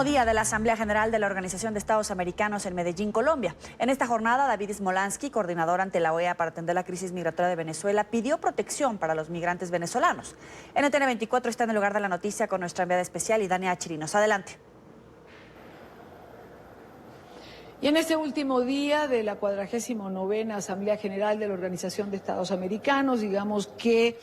último día de la Asamblea General de la Organización de Estados Americanos en Medellín, Colombia. En esta jornada, David Smolansky, coordinador ante la OEA para atender la crisis migratoria de Venezuela, pidió protección para los migrantes venezolanos. NTN 24 está en el lugar de la noticia con nuestra enviada especial, Idania Chirinos. Adelante. Y en este último día de la 49ª Asamblea General de la Organización de Estados Americanos, digamos que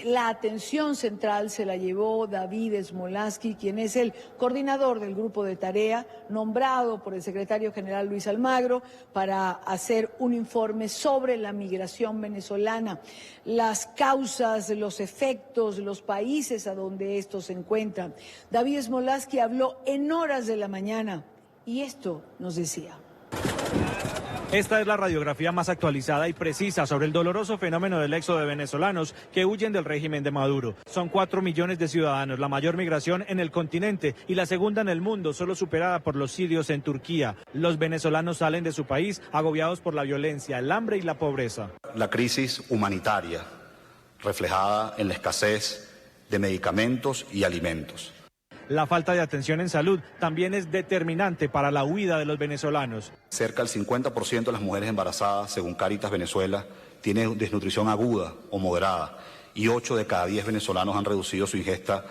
la atención central se la llevó David Smolansky, quien es el coordinador del grupo de tarea nombrado por el secretario general Luis Almagro para hacer un informe sobre la migración venezolana, las causas, los efectos, los países a donde estos se encuentran. David Smolansky habló en horas de la mañana. Y esto nos decía. Esta es la radiografía más actualizada y precisa sobre el doloroso fenómeno del éxodo de venezolanos que huyen del régimen de Maduro. Son 4 millones de ciudadanos, la mayor migración en el continente y la segunda en el mundo, solo superada por los sirios en Turquía. Los venezolanos salen de su país agobiados por la violencia, el hambre y la pobreza. La crisis humanitaria, reflejada en la escasez de medicamentos y alimentos. La falta de atención en salud también es determinante para la huida de los venezolanos. Cerca del 50% de las mujeres embarazadas, según Cáritas Venezuela, tienen desnutrición aguda o moderada y 8 de cada 10 venezolanos han reducido su ingesta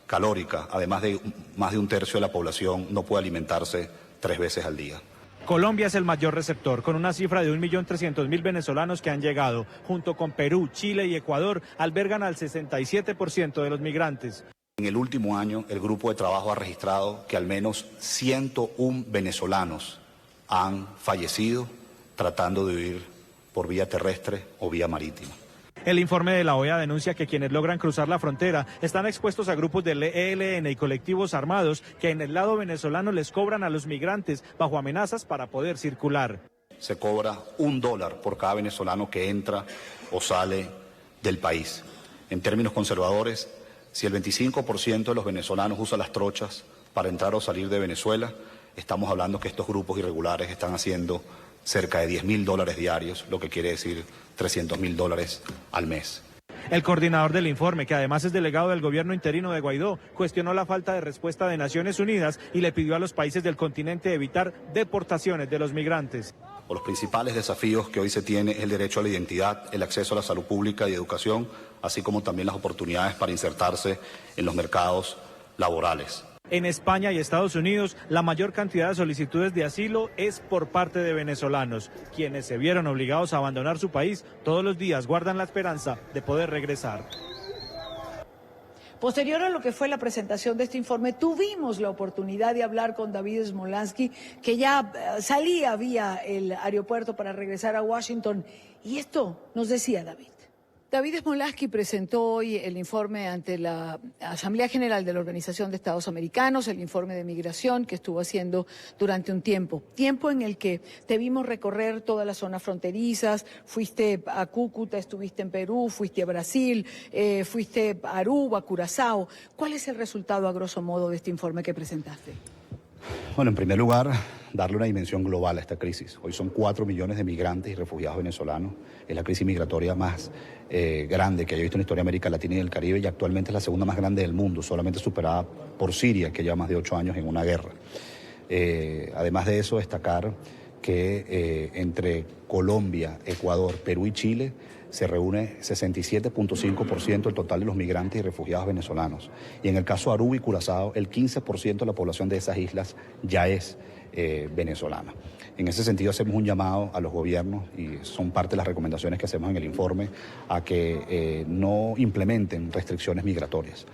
calórica. Además de más de un tercio de la población no puede alimentarse 3 veces al día. Colombia es el mayor receptor, con una cifra de 1.300.000 venezolanos que han llegado. Junto con Perú, Chile y Ecuador, albergan al 67% de los migrantes. En el último año, el grupo de trabajo ha registrado que al menos 101 venezolanos han fallecido tratando de huir por vía terrestre o vía marítima. El informe de la OEA denuncia que quienes logran cruzar la frontera están expuestos a grupos del ELN y colectivos armados que en el lado venezolano les cobran a los migrantes bajo amenazas para poder circular. Se cobra $1 por cada venezolano que entra o sale del país. En términos conservadores, si el 25% de los venezolanos usa las trochas para entrar o salir de Venezuela, estamos hablando que estos grupos irregulares están haciendo cerca de $10.000 diarios, lo que quiere decir $300.000 al mes. El coordinador del informe, que además es delegado del gobierno interino de Guaidó, cuestionó la falta de respuesta de Naciones Unidas y le pidió a los países del continente evitar deportaciones de los migrantes. Los principales desafíos que hoy se tiene es el derecho a la identidad, el acceso a la salud pública y educación, así como también las oportunidades para insertarse en los mercados laborales. En España y Estados Unidos, la mayor cantidad de solicitudes de asilo es por parte de venezolanos, quienes se vieron obligados a abandonar su país, todos los días guardan la esperanza de poder regresar. Posterior a lo que fue la presentación de este informe, tuvimos la oportunidad de hablar con David Smolansky, que ya salía vía el aeropuerto para regresar a Washington. Y esto nos decía David. David Smolansky presentó hoy el informe ante la Asamblea General de la Organización de Estados Americanos, el informe de migración que estuvo haciendo durante un tiempo en el que te vimos recorrer todas las zonas fronterizas, fuiste a Cúcuta, estuviste en Perú, fuiste a Brasil, fuiste a Aruba, Curazao. ¿Cuál es el resultado, a grosso modo, de este informe que presentaste? Bueno, en primer lugar, darle una dimensión global a esta crisis. Hoy son 4 millones de migrantes y refugiados venezolanos. Es la crisis migratoria más grande que haya visto en la historia de América Latina y del Caribe y actualmente es la segunda más grande del mundo, solamente superada por Siria, que lleva más de 8 años en una guerra. Además de eso, destacar que entre Colombia, Ecuador, Perú y Chile se reúne 67.5% del total de los migrantes y refugiados venezolanos. Y en el caso de Aruba y Curazao, el 15% de la población de esas islas ya es venezolana. En ese sentido hacemos un llamado a los gobiernos, y son parte de las recomendaciones que hacemos en el informe, a que no implementen restricciones migratorias.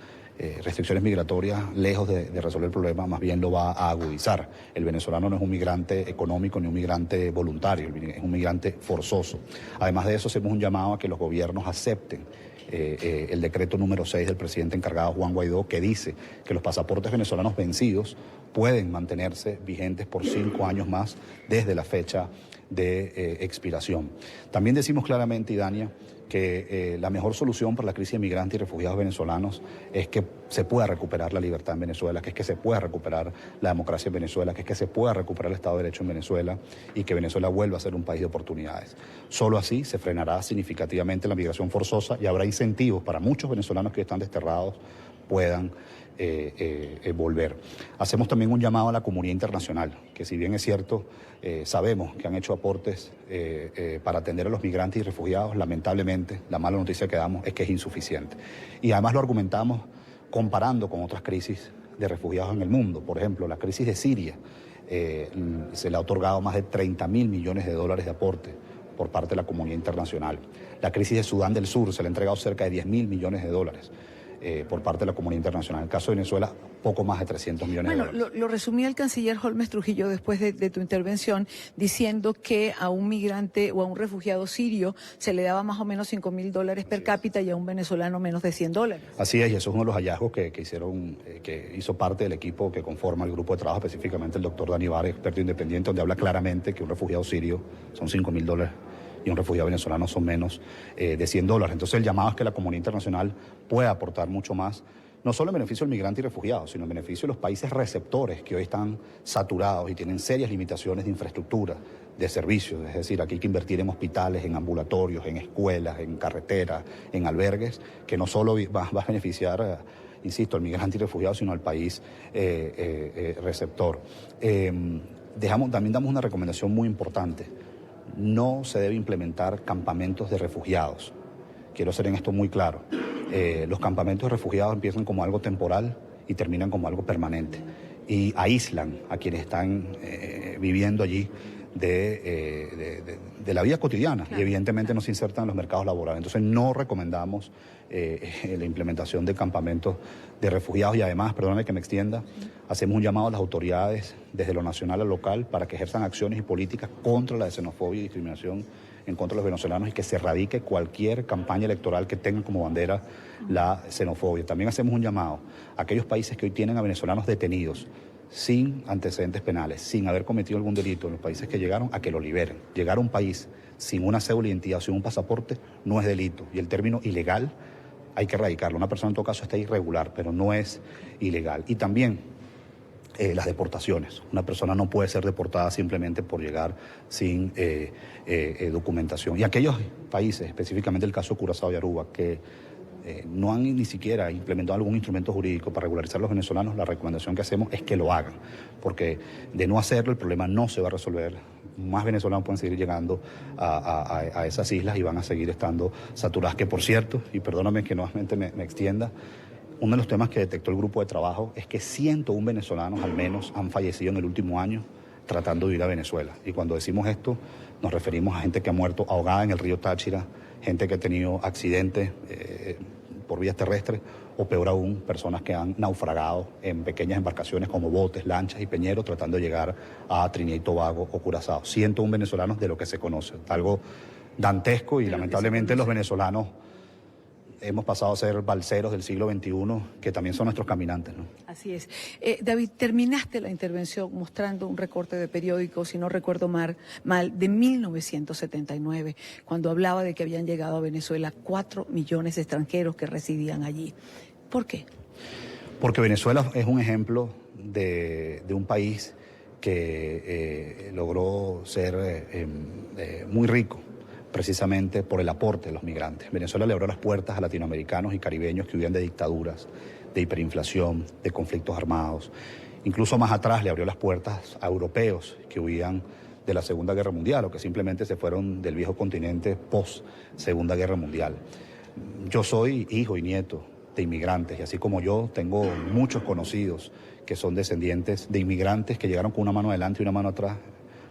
Restricciones migratorias, lejos de resolver el problema, más bien lo va a agudizar. El venezolano no es un migrante económico ni un migrante voluntario, es un migrante forzoso. Además de eso, hacemos un llamado a que los gobiernos acepten el decreto número 6 del presidente encargado Juan Guaidó, que dice que los pasaportes venezolanos vencidos pueden mantenerse vigentes por 5 años más desde la fecha de expiración. También decimos claramente, Idania, que la mejor solución para la crisis de migrantes y refugiados venezolanos es que se pueda recuperar la libertad en Venezuela, que es que se pueda recuperar la democracia en Venezuela, que es que se pueda recuperar el Estado de Derecho en Venezuela y que Venezuela vuelva a ser un país de oportunidades. Solo así se frenará significativamente la migración forzosa y habrá incentivos para muchos venezolanos que están desterrados puedan volver. Hacemos también un llamado a la comunidad internacional, que si bien es cierto, sabemos que han hecho aportes para atender a los migrantes y refugiados, lamentablemente la mala noticia que damos es que es insuficiente. Y además lo argumentamos comparando con otras crisis de refugiados en el mundo. Por ejemplo, la crisis de Siria, se le ha otorgado más de 30.000 millones de dólares de aporte por parte de la comunidad internacional. La crisis de Sudán del Sur se le ha entregado cerca de 10.000 millones de dólares por parte de la comunidad internacional. En el caso de Venezuela, poco más de 300 millones de dólares. Lo resumía el canciller Holmes Trujillo después de tu intervención, diciendo que a un migrante o a un refugiado sirio se le daba más o menos $5.000 per cápita y a un venezolano menos de $100. Así es, y eso es uno de los hallazgos que hizo parte del equipo que conforma el grupo de trabajo, específicamente el doctor Dani Bar, experto independiente, donde habla claramente que un refugiado sirio son $5.000 y un refugiado venezolano son menos de $100. Entonces el llamado es que la comunidad internacional pueda aportar mucho más, no solo en beneficio del migrante y refugiado, sino en beneficio de los países receptores que hoy están saturados y tienen serias limitaciones de infraestructura, de servicios. Es decir, aquí hay que invertir en hospitales, en ambulatorios, en escuelas, en carreteras, en albergues, que no solo va a beneficiar, insisto, al migrante y refugiado, sino al país receptor. También damos una recomendación muy importante. No se debe implementar campamentos de refugiados. Quiero ser en esto muy claro. Los campamentos de refugiados empiezan como algo temporal y terminan como algo permanente. Y aíslan a quienes están viviendo allí de la vida cotidiana, claro, y evidentemente no se insertan en los mercados laborales. Entonces no recomendamos la implementación de campamentos de refugiados y además, perdóname que me extienda, hacemos un llamado a las autoridades desde lo nacional a lo local para que ejerzan acciones y políticas contra la xenofobia y discriminación en contra de los venezolanos y que se erradique cualquier campaña electoral que tenga como bandera la xenofobia. También hacemos un llamado a aquellos países que hoy tienen a venezolanos detenidos sin antecedentes penales, sin haber cometido algún delito en los países que llegaron, a que lo liberen. Llegar a un país sin una cédula de identidad o sin un pasaporte no es delito y el término ilegal hay que erradicarlo. Una persona en todo caso está irregular, pero no es ilegal. Y también las deportaciones. Una persona no puede ser deportada simplemente por llegar sin documentación. Y aquellos países, específicamente el caso de Curazao y Aruba, que no han ni siquiera implementado algún instrumento jurídico para regularizar a los venezolanos, la recomendación que hacemos es que lo hagan, porque de no hacerlo el problema no se va a resolver. Más venezolanos pueden seguir llegando a esas islas y van a seguir estando saturadas, que por cierto, y perdóname que nuevamente me extienda, uno de los temas que detectó el grupo de trabajo es que 101 venezolanos al menos han fallecido en el último año tratando de ir a Venezuela. Y cuando decimos esto, nos referimos a gente que ha muerto ahogada en el río Táchira, gente que ha tenido accidentes por vías terrestres, o peor aún, personas que han naufragado en pequeñas embarcaciones como botes, lanchas y peñeros tratando de llegar a Trinidad y Tobago o Curazao. 101 venezolanos de lo que se conoce, algo dantesco y lamentablemente los venezolanos hemos pasado a ser balseros del siglo XXI, que también son nuestros caminantes, ¿no? Así es. David, terminaste la intervención mostrando un recorte de periódico, si no recuerdo mal, de 1979, cuando hablaba de que habían llegado a Venezuela 4 millones de extranjeros que residían allí. ¿Por qué? Porque Venezuela es un ejemplo de un país que logró ser muy rico, precisamente por el aporte de los migrantes. Venezuela le abrió las puertas a latinoamericanos y caribeños que huían de dictaduras, de hiperinflación, de conflictos armados. Incluso más atrás le abrió las puertas a europeos que huían de la Segunda Guerra Mundial o que simplemente se fueron del viejo continente post Segunda Guerra Mundial. Yo soy hijo y nieto de inmigrantes y así como yo tengo muchos conocidos que son descendientes de inmigrantes que llegaron con una mano adelante y una mano atrás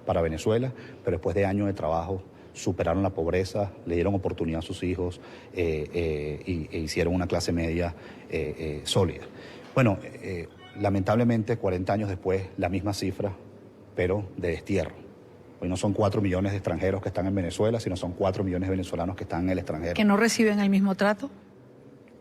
para Venezuela, pero después de años de trabajo superaron la pobreza, le dieron oportunidad a sus hijos e hicieron una clase media sólida. Bueno, lamentablemente 40 años después la misma cifra, pero de destierro. Hoy no son 4 millones de extranjeros que están en Venezuela, sino son 4 millones de venezolanos que están en el extranjero. ¿Que no reciben el mismo trato?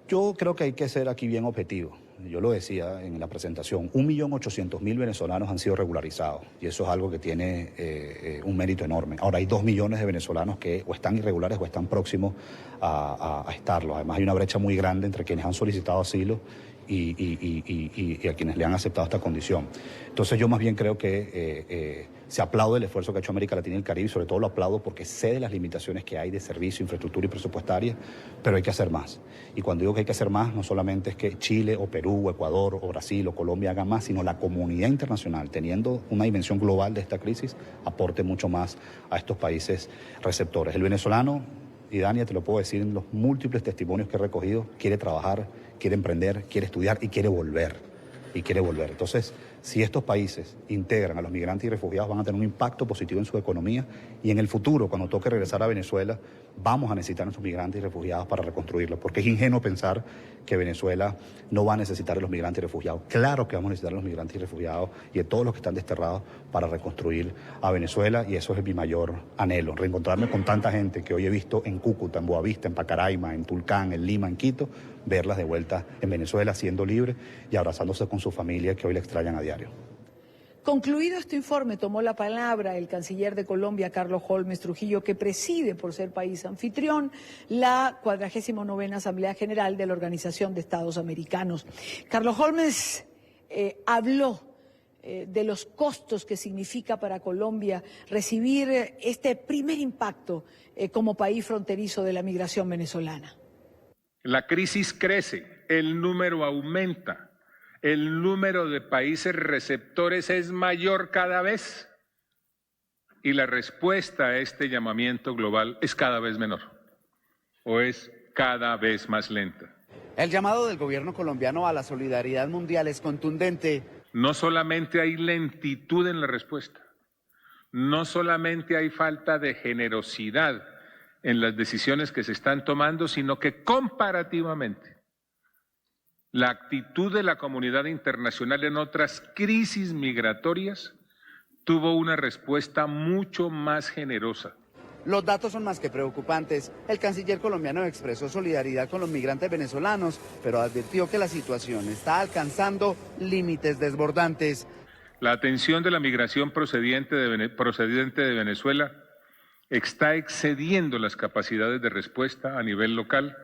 Yo creo que hay que ser aquí bien objetivo. Yo lo decía en la presentación, 1.800.000 venezolanos han sido regularizados y eso es algo que tiene un mérito enorme. Ahora hay 2 millones de venezolanos que o están irregulares o están próximos a estarlo. Además hay una brecha muy grande entre quienes han solicitado asilo y a quienes le han aceptado esta condición. Entonces yo más bien creo que se aplaude el esfuerzo que ha hecho América Latina y el Caribe, y sobre todo lo aplaudo porque sé de las limitaciones que hay de servicio, infraestructura y presupuestaria, pero hay que hacer más. Y cuando digo que hay que hacer más, no solamente es que Chile o Perú o Ecuador o Brasil o Colombia hagan más, sino la comunidad internacional, teniendo una dimensión global de esta crisis, aporte mucho más a estos países receptores. El venezolano, y Dania, te lo puedo decir en los múltiples testimonios que he recogido, quiere trabajar, quiere emprender, quiere estudiar y quiere volver. Entonces, si estos países integran a los migrantes y refugiados, van a tener un impacto positivo en su economía, y en el futuro, cuando toque regresar a Venezuela, vamos a necesitar a nuestros migrantes y refugiados para reconstruirlo, porque es ingenuo pensar que Venezuela no va a necesitar a los migrantes y refugiados. Claro que vamos a necesitar a los migrantes y refugiados y a todos los que están desterrados para reconstruir a Venezuela, y eso es mi mayor anhelo, reencontrarme con tanta gente que hoy he visto en Cúcuta, en Boavista, en Pacaraima, en Tulcán, en Lima, en Quito, verlas de vuelta en Venezuela, siendo libres y abrazándose con su familia que hoy la extrañan a diario. Concluido este informe, tomó la palabra el canciller de Colombia, Carlos Holmes Trujillo, que preside, por ser país anfitrión, la 49ª Asamblea General de la Organización de Estados Americanos. Carlos Holmes habló de los costos que significa para Colombia recibir este primer impacto como país fronterizo de la migración venezolana. La crisis crece, el número aumenta. El número de países receptores es mayor cada vez y la respuesta a este llamamiento global es cada vez menor o es cada vez más lenta. El llamado del gobierno colombiano a la solidaridad mundial es contundente. No solamente hay lentitud en la respuesta, no solamente hay falta de generosidad en las decisiones que se están tomando, sino que comparativamente la actitud de la comunidad internacional en otras crisis migratorias tuvo una respuesta mucho más generosa. Los datos son más que preocupantes. El canciller colombiano expresó solidaridad con los migrantes venezolanos, pero advirtió que la situación está alcanzando límites desbordantes. La atención de la migración procedente de Venezuela está excediendo las capacidades de respuesta a nivel local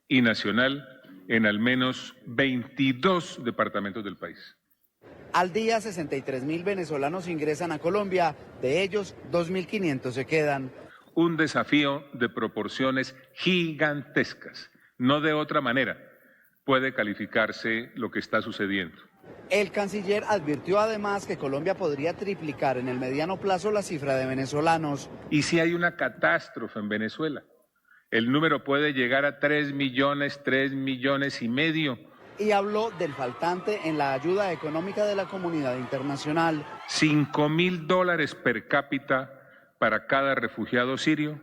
y nacional en al menos 22 departamentos del país. Al día, 63.000 venezolanos ingresan a Colombia, de ellos 2.500 se quedan. Un desafío de proporciones gigantescas. No de otra manera puede calificarse lo que está sucediendo. El canciller advirtió además que Colombia podría triplicar en el mediano plazo la cifra de venezolanos. Y si hay una catástrofe en Venezuela, el número puede llegar a 3 millones y medio. Y habló del faltante en la ayuda económica de la comunidad internacional. $5.000 per cápita para cada refugiado sirio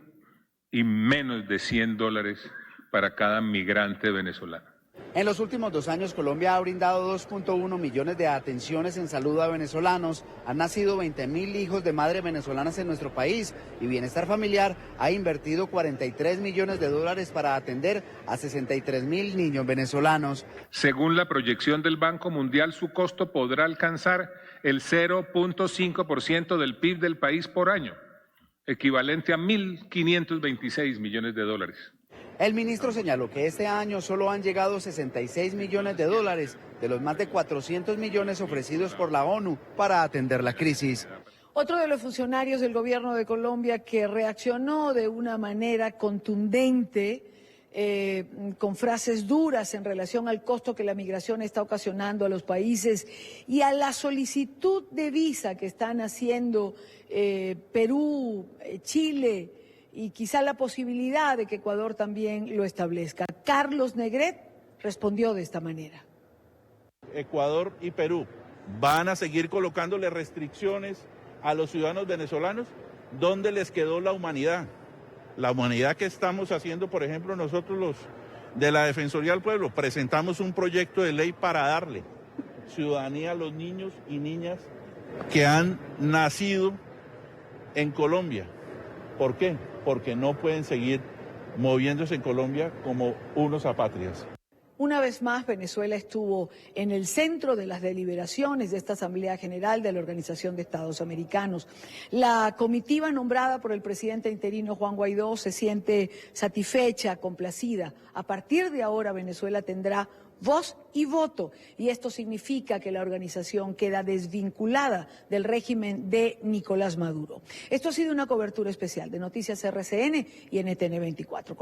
y menos de $100 para cada migrante venezolano. En los últimos 2 años, Colombia ha brindado 2.1 millones de atenciones en salud a venezolanos. Han nacido 20.000 hijos de madres venezolanas en nuestro país y Bienestar Familiar ha invertido $43 millones para atender a 63.000 niños venezolanos. Según la proyección del Banco Mundial, su costo podrá alcanzar el 0.5% del PIB del país por año, equivalente a $1.526 millones. El ministro señaló que este año solo han llegado 66 millones de los más de 400 millones ofrecidos por la ONU para atender la crisis. Otro de los funcionarios del gobierno de Colombia que reaccionó de una manera contundente, con frases duras en relación al costo que la migración está ocasionando a los países y a la solicitud de visa que están haciendo Perú, Chile y quizá la posibilidad de que Ecuador también lo establezca. Carlos Negret respondió de esta manera. Ecuador y Perú van a seguir colocándole restricciones a los ciudadanos venezolanos. ¿Dónde les quedó la humanidad? La humanidad que estamos haciendo, por ejemplo, nosotros los de la Defensoría del Pueblo, presentamos un proyecto de ley para darle ciudadanía a los niños y niñas que han nacido en Colombia. ¿Por qué? Porque no pueden seguir moviéndose en Colombia como unos apátridas. Una vez más, Venezuela estuvo en el centro de las deliberaciones de esta Asamblea General de la Organización de Estados Americanos. La comitiva nombrada por el presidente interino Juan Guaidó se siente satisfecha, complacida. A partir de ahora, Venezuela tendrá voz y voto. Y esto significa que la organización queda desvinculada del régimen de Nicolás Maduro. Esto ha sido una cobertura especial de Noticias RCN y NTN 24.